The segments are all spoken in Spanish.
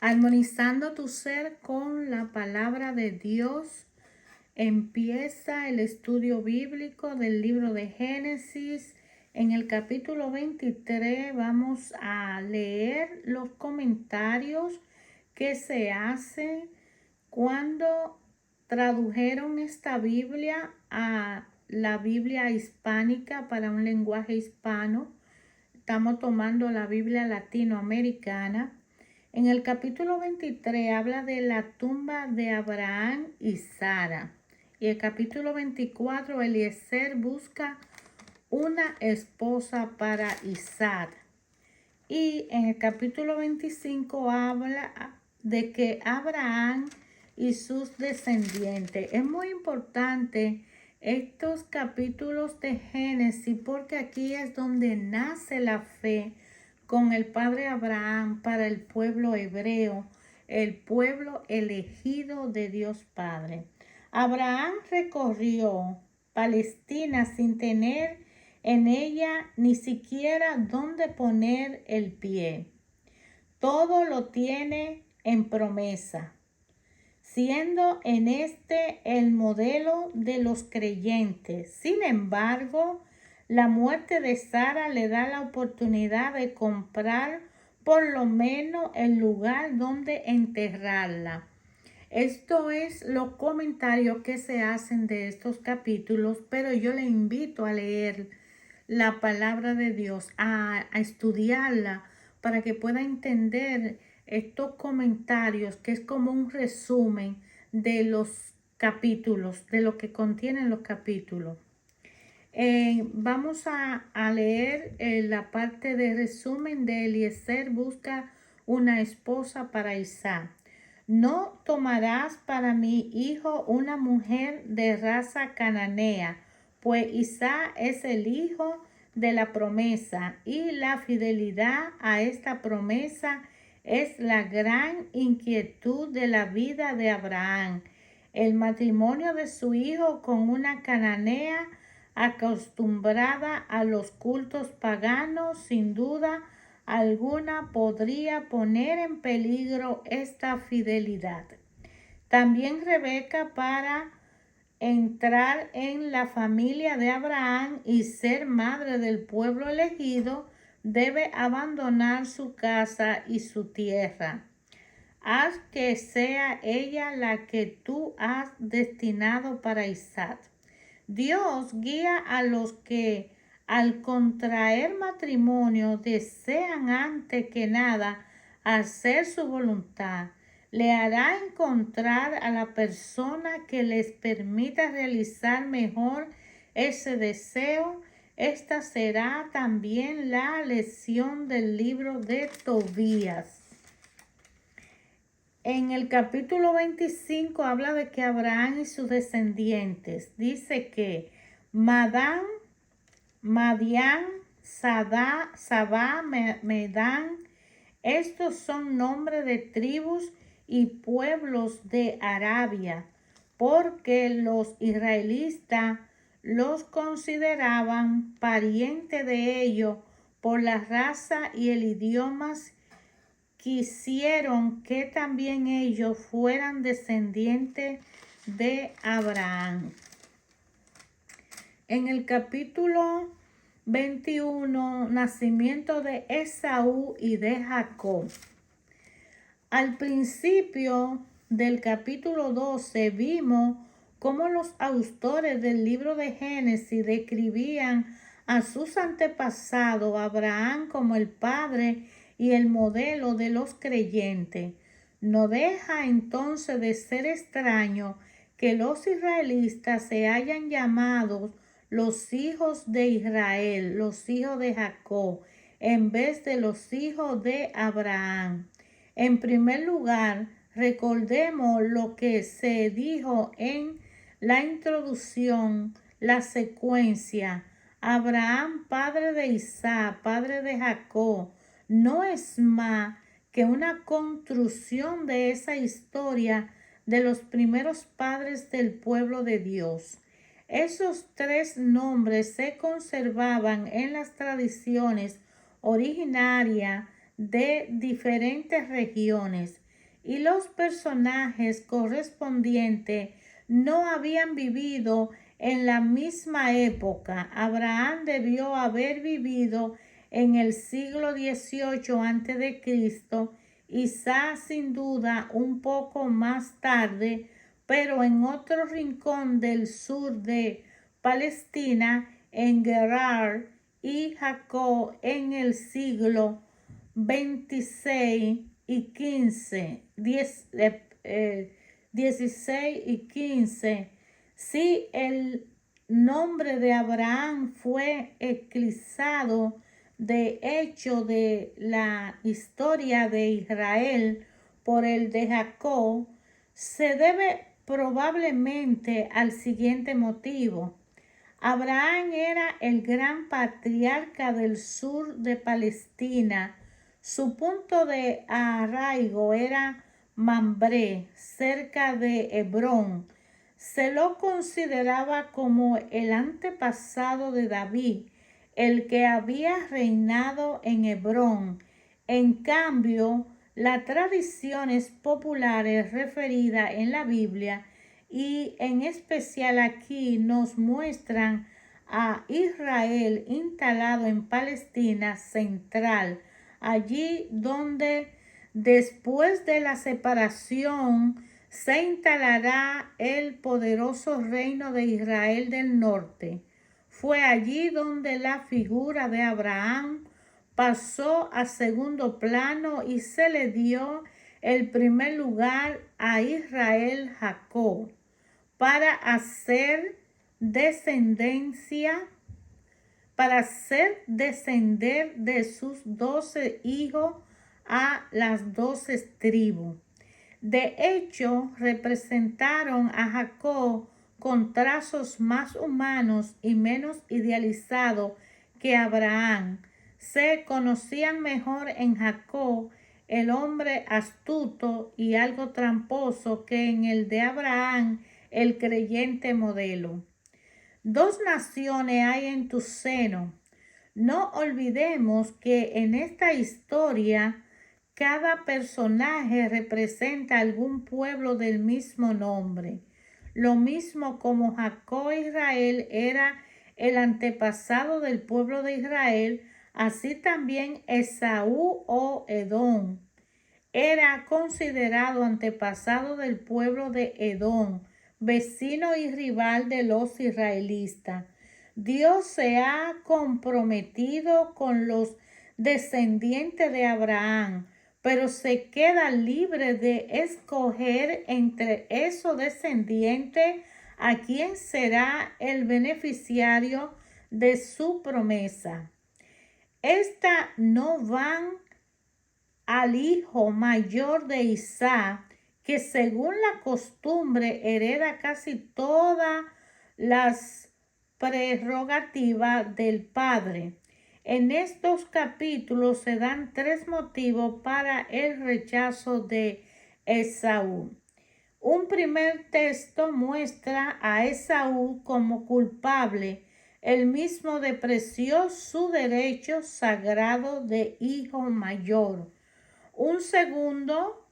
Armonizando tu ser con la palabra de Dios, empieza el estudio bíblico del libro de Génesis. En el capítulo 23 vamos a leer los comentarios que se hacen cuando tradujeron esta Biblia a la Biblia hispánica para un lenguaje hispano. Estamos tomando la Biblia latinoamericana. En el capítulo 23 habla de la tumba de Abraham y Sara. Y el capítulo 24, Eliezer busca una esposa para Isaac. Y en el capítulo 25 habla de que Abraham y sus descendientes. Es muy importante estos capítulos de Génesis porque aquí es donde nace la fe con el padre Abraham para el pueblo hebreo, el pueblo elegido de Dios Padre. Abraham recorrió Palestina sin tener en ella ni siquiera dónde poner el pie. Todo lo tiene en promesa, siendo en este el modelo de los creyentes. Sin embargo, la muerte de Sara le da la oportunidad de comprar por lo menos el lugar donde enterrarla. Esto es los comentarios que se hacen de estos capítulos, pero yo le invito a leer la palabra de Dios, a estudiarla para que pueda entender estos comentarios, que es como un resumen de los capítulos, de lo que contienen los capítulos. Vamos a leer la parte de resumen de Eliezer busca una esposa para Isaac. No tomarás para mi hijo una mujer de raza cananea, pues Isaac es el hijo de la promesa y la fidelidad a esta promesa es la gran inquietud de la vida de Abraham. El matrimonio de su hijo con una cananea acostumbrada a los cultos paganos, sin duda alguna podría poner en peligro esta fidelidad. También Rebeca, para entrar en la familia de Abraham y ser madre del pueblo elegido, debe abandonar su casa y su tierra. Haz que sea ella la que tú has destinado para Isaac. Dios guía a los que al contraer matrimonio desean antes que nada hacer su voluntad. Le hará encontrar a la persona que les permita realizar mejor ese deseo. Esta será también la lección del libro de Tobías. En el capítulo 25 habla de que Abraham y sus descendientes, dice que Madián, Sabá, Medán, estos son nombres de tribus y pueblos de Arabia, porque los israelitas los consideraban parientes de ellos por la raza y el idioma. Quisieron que también ellos fueran descendientes de Abraham. En el capítulo 21, nacimiento de Esaú y de Jacob. Al principio del capítulo 12 vimos cómo los autores del libro de Génesis describían a sus antepasados, Abraham, como el padre y el modelo de los creyentes. No deja entonces de ser extraño que los israelitas se hayan llamado los hijos de Israel, los hijos de Jacob, en vez de los hijos de Abraham. En primer lugar, recordemos lo que se dijo en la introducción, la secuencia. Abraham, padre de Isaac, padre de Jacob, no es más que una construcción de esa historia de los primeros padres del pueblo de Dios. Esos tres nombres se conservaban en las tradiciones originarias de diferentes regiones. y los personajes correspondientes no habían vivido en la misma época. Abraham debió haber vivido en el siglo XVIII a.C., Isaac sin duda un poco más tarde, pero en otro rincón del sur de Palestina, en Gerar, y Jacob en el siglo XVI y XV, 16 y 15. Si el nombre de Abraham fue eclipsado de hecho de la historia de Israel por el de Jacob, se debe probablemente al siguiente motivo. Abraham era el gran patriarca del sur de Palestina. Su punto de arraigo era Mambré, cerca de Hebrón. Se lo consideraba como el antepasado de David, el que había reinado en Hebrón. En cambio, las tradiciones populares referidas en la Biblia y en especial aquí nos muestran a Israel instalado en Palestina central, allí donde después de la separación se instalará el poderoso reino de Israel del norte. Fue allí donde la figura de Abraham pasó a segundo plano y se le dio el primer lugar a Israel Jacob para hacer descender de sus 12 hijos a las 12 tribus. De hecho, representaron a Jacob con trazos más humanos y menos idealizados que Abraham. Se conocían mejor en Jacob el hombre astuto y algo tramposo que en el de Abraham el creyente modelo. Dos naciones hay en tu seno. No olvidemos que en esta historia cada personaje representa algún pueblo del mismo nombre. Lo mismo como Jacob Israel era el antepasado del pueblo de Israel, así también Esaú o Edom era considerado antepasado del pueblo de Edom, vecino y rival de los israelitas. Dios se ha comprometido con los descendientes de Abraham, pero se queda libre de escoger entre esos descendientes a quién será el beneficiario de su promesa. Estas no van al hijo mayor de Isaac, que según la costumbre hereda casi todas las prerrogativas del padre. En estos capítulos se dan tres motivos para el rechazo de Esaú. Un primer texto muestra a Esaú como culpable. Él mismo depreció su derecho sagrado de hijo mayor. Un segundo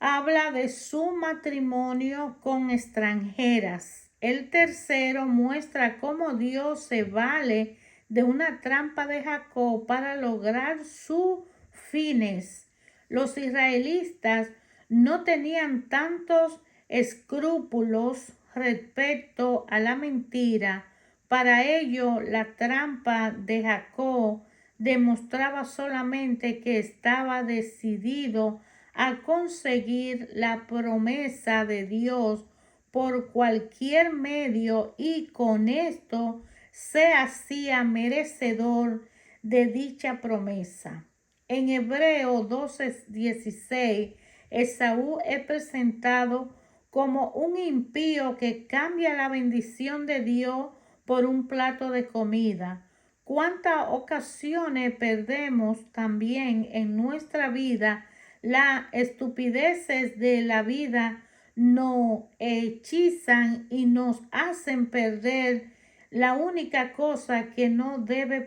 habla de su matrimonio con extranjeras. El tercero muestra cómo Dios se vale de una trampa de Jacob para lograr sus fines. Los israelitas no tenían tantos escrúpulos respecto a la mentira. Para ello, la trampa de Jacob demostraba solamente que estaba decidido a conseguir la promesa de Dios por cualquier medio y con esto se hacía merecedor de dicha promesa. En Hebreo 12:16, Esaú es presentado como un impío que cambia la bendición de Dios por un plato de comida. ¿Cuántas ocasiones perdemos también en nuestra vida? Las estupideces de la vida nos hechizan y nos hacen perder la única cosa que no debe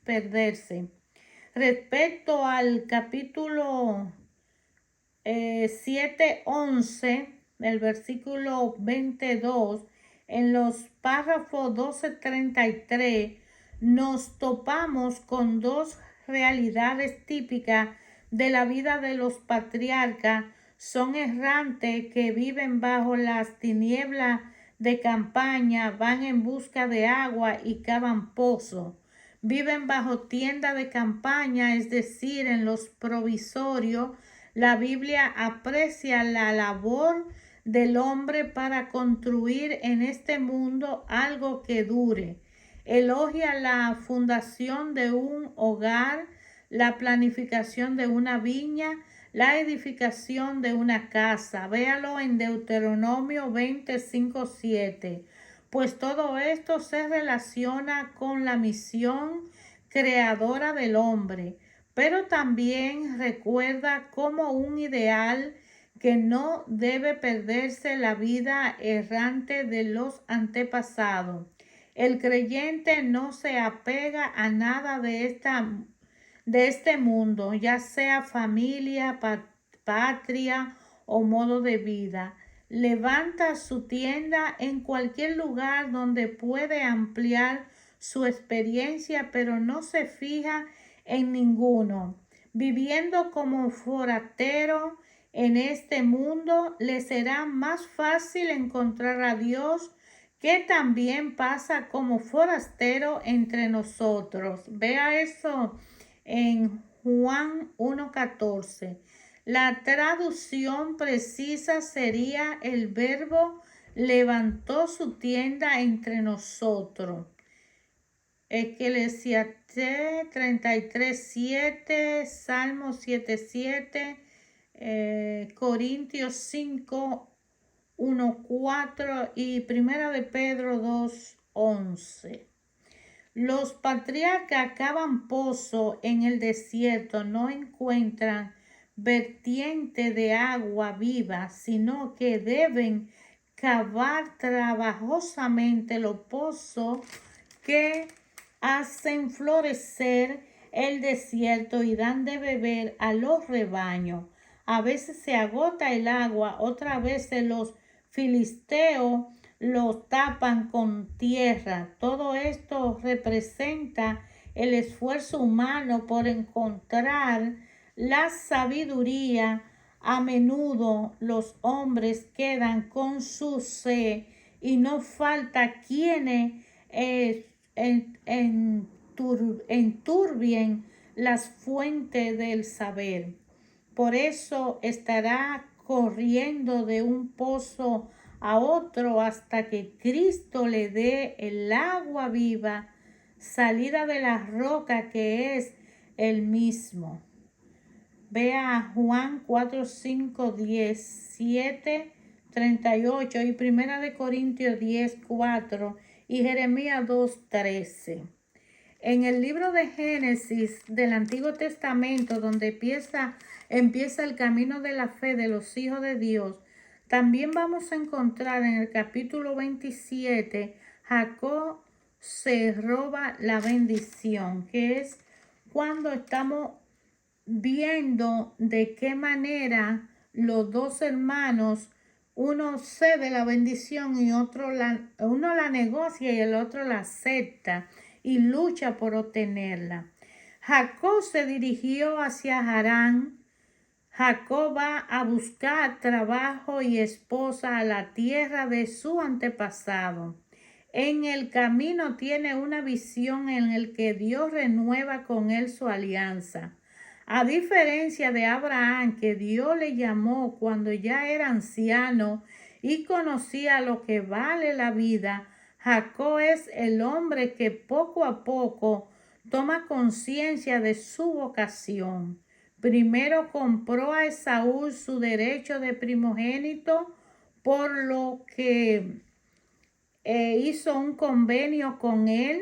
perderse. Respecto al capítulo 7:11, el versículo 22, en los párrafos 12:33, nos topamos con dos realidades típicas de la vida de los patriarcas. Son errantes que viven bajo las tinieblas de campaña, van en busca de agua y cavan pozos. Viven bajo tienda de campaña, es decir, en los provisorios. La Biblia aprecia la labor del hombre para construir en este mundo algo que dure. Elogia la fundación de un hogar, la planificación de una viña, la edificación de una casa. Véalo en Deuteronomio 25:7. Pues todo esto se relaciona con la misión creadora del hombre, pero también recuerda como un ideal que no debe perderse la vida errante de los antepasados. El creyente no se apega a nada de este mundo, ya sea familia, patria o modo de vida. Levanta su tienda en cualquier lugar donde puede ampliar su experiencia, pero no se fija en ninguno. Viviendo como forastero en este mundo, le será más fácil encontrar a Dios, que también pasa como forastero entre nosotros. Vea eso en Juan 1:14. La traducción precisa sería: el verbo levantó su tienda entre nosotros. Eclesiastés 33:7, Salmo 7:7, Corintios 5:1-4 y Primera de Pedro 2:11. Los patriarcas cavan pozo en el desierto, no encuentran vertiente de agua viva, sino que deben cavar trabajosamente los pozos que hacen florecer el desierto y dan de beber a los rebaños. A veces se agota el agua, otras veces los filisteos lo tapan con tierra. Todo esto representa el esfuerzo humano por encontrar la sabiduría. A menudo los hombres quedan con su sed y no falta quienes enturbien las fuentes del saber. Por eso estará corriendo de un pozo a otro hasta que Cristo le dé el agua viva, salida de la roca que es el mismo. Vea Juan 4, 5, 10, 7, 38 y Primera de Corintios 10, 4 y Jeremías 2, 13. En el libro de Génesis del Antiguo Testamento, donde empieza el camino de la fe de los hijos de Dios, también vamos a encontrar en el capítulo 27, Jacob se roba la bendición, que es cuando estamos viendo de qué manera los dos hermanos, uno cede la bendición y uno la negocia y el otro la acepta y lucha por obtenerla. Jacob se dirigió hacia Harán. Jacob va a buscar trabajo y esposa a la tierra de su antepasado. En el camino tiene una visión en el que Dios renueva con él su alianza. A diferencia de Abraham, que Dios le llamó cuando ya era anciano y conocía lo que vale la vida, Jacob es el hombre que poco a poco toma conciencia de su vocación. Primero compró a Esaú su derecho de primogénito, por lo que hizo un convenio con él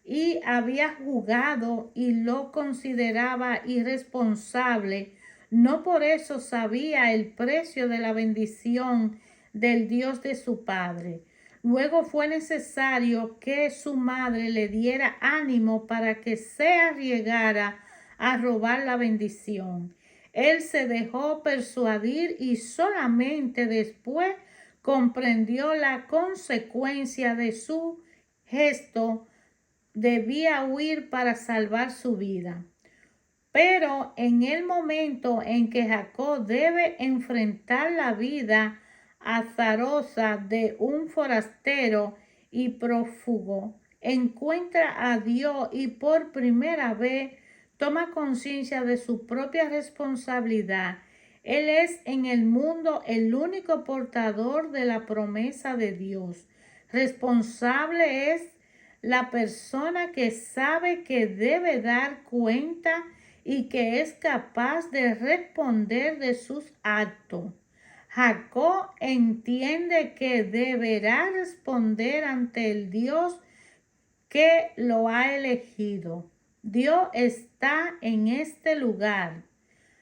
y había jugado y lo consideraba irresponsable. No por eso sabía el precio de la bendición del Dios de su padre. Luego fue necesario que su madre le diera ánimo para que se arriesgara a robar la bendición. Él se dejó persuadir y solamente después comprendió la consecuencia de su gesto. Debía huir para salvar su vida. Pero en el momento en que Jacob debe enfrentar la vida azarosa de un forastero y prófugo, encuentra a Dios y por primera vez toma conciencia de su propia responsabilidad. Él es en el mundo el único portador de la promesa de Dios. Responsable es la persona que sabe que debe dar cuenta y que es capaz de responder de sus actos. Jacob entiende que deberá responder ante el Dios que lo ha elegido. Dios está en este lugar.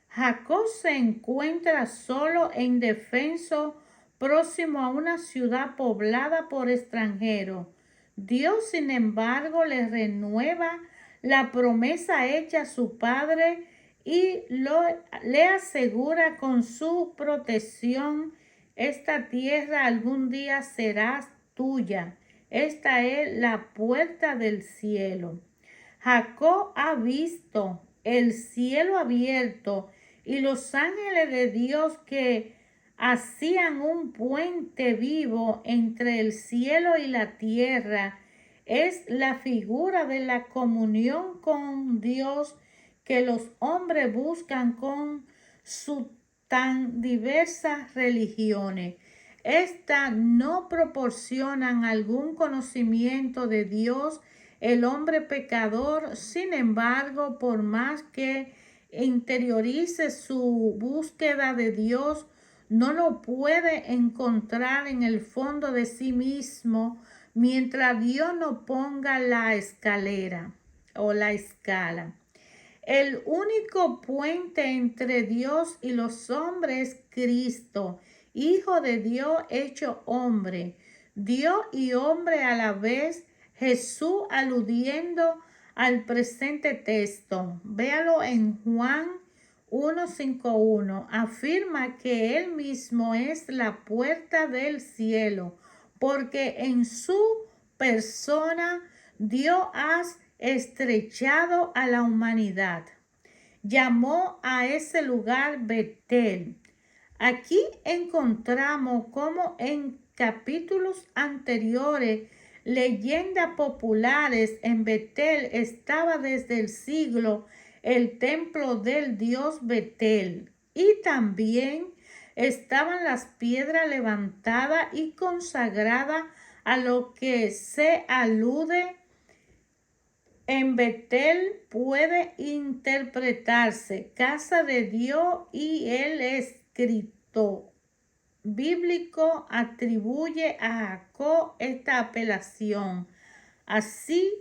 Jacob se encuentra solo e indefenso, próximo a una ciudad poblada por extranjeros. Dios, sin embargo, le renueva la promesa hecha a su padre y le asegura con su protección: esta tierra algún día será tuya. Esta es la puerta del cielo. Jacob ha visto el cielo abierto y los ángeles de Dios que hacían un puente vivo entre el cielo y la tierra. Es la figura de la comunión con Dios que los hombres buscan con sus tan diversas religiones. Estas no proporcionan algún conocimiento de Dios. El hombre pecador, sin embargo, por más que interiorice su búsqueda de Dios, no lo puede encontrar en el fondo de sí mismo mientras Dios no ponga la escalera o la escala. El único puente entre Dios y los hombres es Cristo, Hijo de Dios hecho hombre, Dios y hombre a la vez. Jesús, aludiendo al presente texto, véalo en Juan 1:51, afirma que Él mismo es la puerta del cielo, porque en su persona Dios ha estrechado a la humanidad. Llamó a ese lugar Betel. Aquí encontramos como en capítulos anteriores, leyendas populares, en Betel estaba desde el siglo el templo del dios Betel, y también estaban las piedras levantadas y consagradas a lo que se alude. En Betel puede interpretarse casa de Dios, y el escritor bíblico atribuye a Jacob esta apelación, así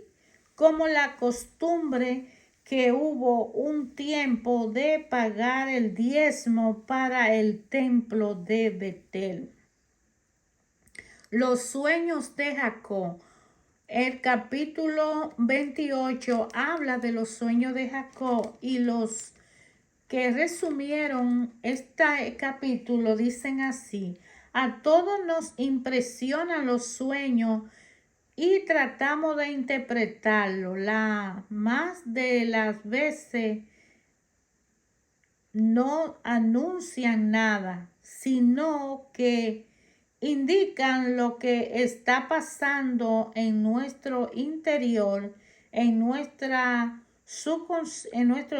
como la costumbre que hubo un tiempo de pagar el diezmo para el templo de Betel. Los sueños de Jacob. El capítulo 28 habla de los sueños de Jacob, y los que resumieron este capítulo dicen así: a todos nos impresionan los sueños y tratamos de interpretarlo. La más de las veces no anuncian nada, sino que indican lo que está pasando en nuestro interior, en nuestro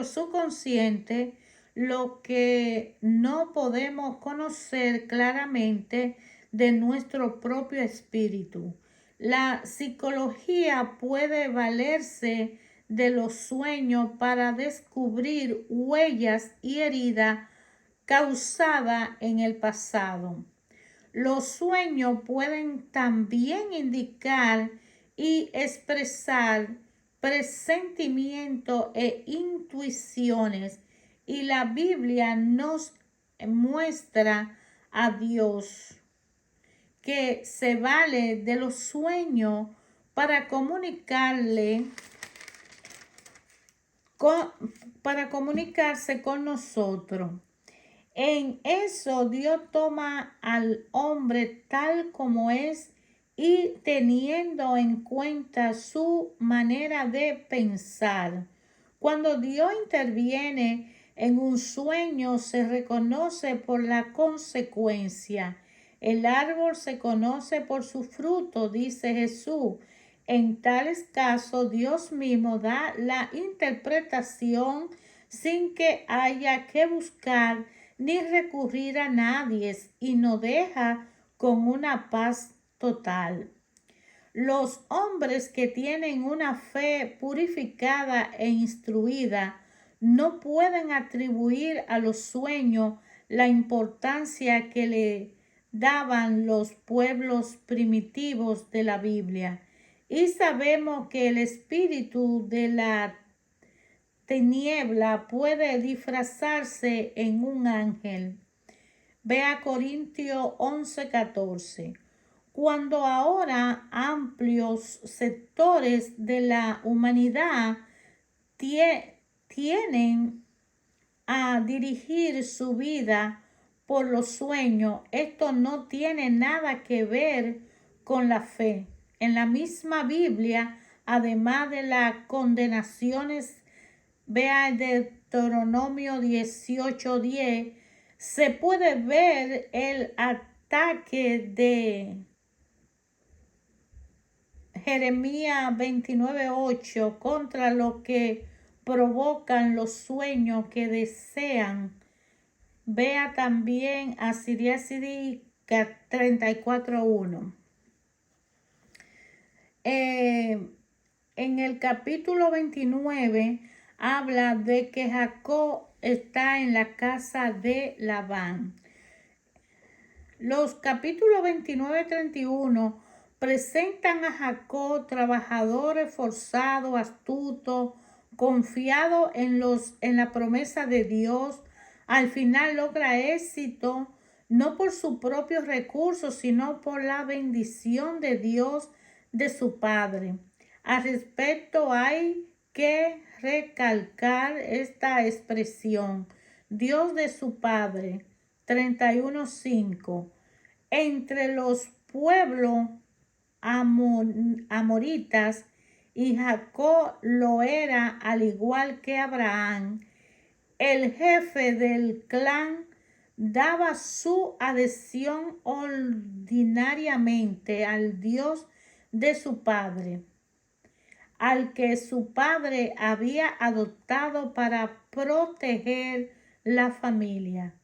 subconsciente, lo que no podemos conocer claramente de nuestro propio espíritu. La psicología puede valerse de los sueños para descubrir huellas y heridas causadas en el pasado. Los sueños pueden también indicar y expresar presentimientos e intuiciones, y la Biblia nos muestra a Dios que se vale de los sueños para para comunicarse con nosotros. En eso Dios toma al hombre tal como es y teniendo en cuenta su manera de pensar. Cuando Dios interviene en un sueño, se reconoce por la consecuencia. El árbol se conoce por su fruto, dice Jesús. En tales casos, Dios mismo da la interpretación sin que haya que buscar ni recurrir a nadie y nos deja con una paz total. Los hombres que tienen una fe purificada e instruida no pueden atribuir a los sueños la importancia que le daban los pueblos primitivos de la Biblia. Y sabemos que el espíritu de la tiniebla puede disfrazarse en un ángel. Ve a Corintios 11:14. Cuando ahora amplios sectores de la humanidad tienen a dirigir su vida por los sueños, esto no tiene nada que ver con la fe. En la misma Biblia, además de las condenaciones, vea el Deuteronomio 18:10, se puede ver el ataque de Jeremías 29:8 contra lo que provocan los sueños que desean. Vea también a Siria 34:1. En el capítulo 29 habla de que Jacob está en la casa de Labán. Los capítulos 29-31 presentan a Jacob trabajador, esforzado, astuto, confiado en la promesa de Dios. Al final logra éxito no por sus propios recursos, sino por la bendición de Dios de su padre. Al respecto hay que recalcar esta expresión, Dios de su padre, 31:5. Entre los pueblos amoritas, y Jacob lo era al igual que Abraham, el jefe del clan daba su adhesión ordinariamente al Dios de su padre, al que su padre había adoptado para proteger la familia.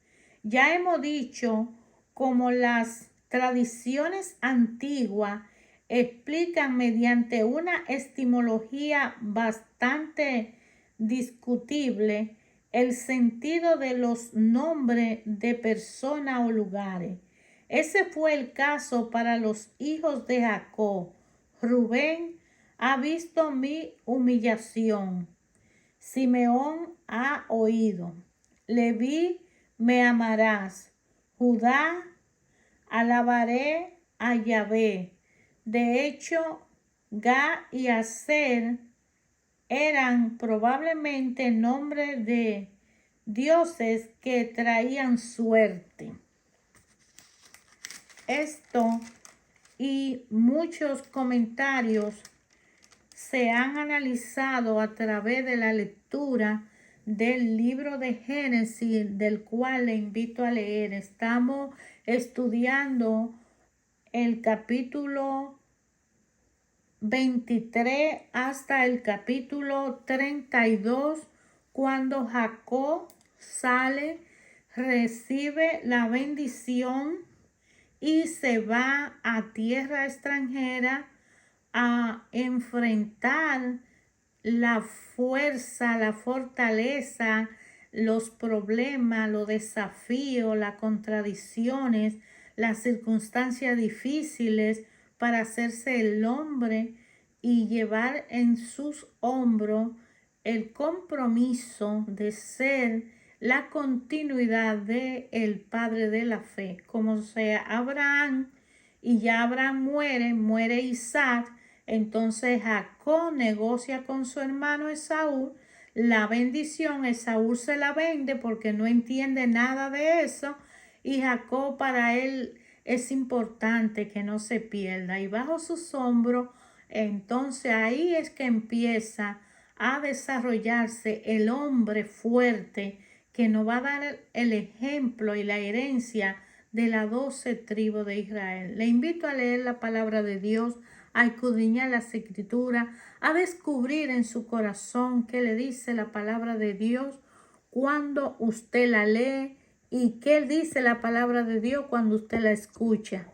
Ya hemos dicho cómo las tradiciones antiguas explican mediante una etimología bastante discutible el sentido de los nombres de personas o lugares. Ese fue el caso para los hijos de Jacob. Rubén ha visto mi humillación. Simeón ha oído. Leví, me amarás. Judá, alabaré a Yahvé. De hecho, Gad y Aser eran probablemente nombres de dioses que traían suerte. Esto y muchos comentarios se han analizado a través de la lectura del libro de Génesis, del cual le invito a leer. Estamos estudiando el capítulo 23 hasta el capítulo 32, cuando Jacob sale, recibe la bendición y se va a tierra extranjera a enfrentar la fuerza, la fortaleza, los problemas, los desafíos, las contradicciones, las circunstancias difíciles para hacerse el hombre y llevar en sus hombros el compromiso de ser la continuidad de el padre de la fe, como sea Abraham, y ya Abraham muere Isaac. Entonces Jacob negocia con su hermano Esaú la bendición, Esaú se la vende porque no entiende nada de eso y Jacob para él es importante que no se pierda. Y bajo sus hombros, entonces ahí es que empieza a desarrollarse el hombre fuerte que nos va a dar el ejemplo y la herencia de las 12 tribus de Israel. Le invito a leer la palabra de Dios, a escudriñar las escrituras, a descubrir en su corazón qué le dice la palabra de Dios cuando usted la lee y qué dice la palabra de Dios cuando usted la escucha.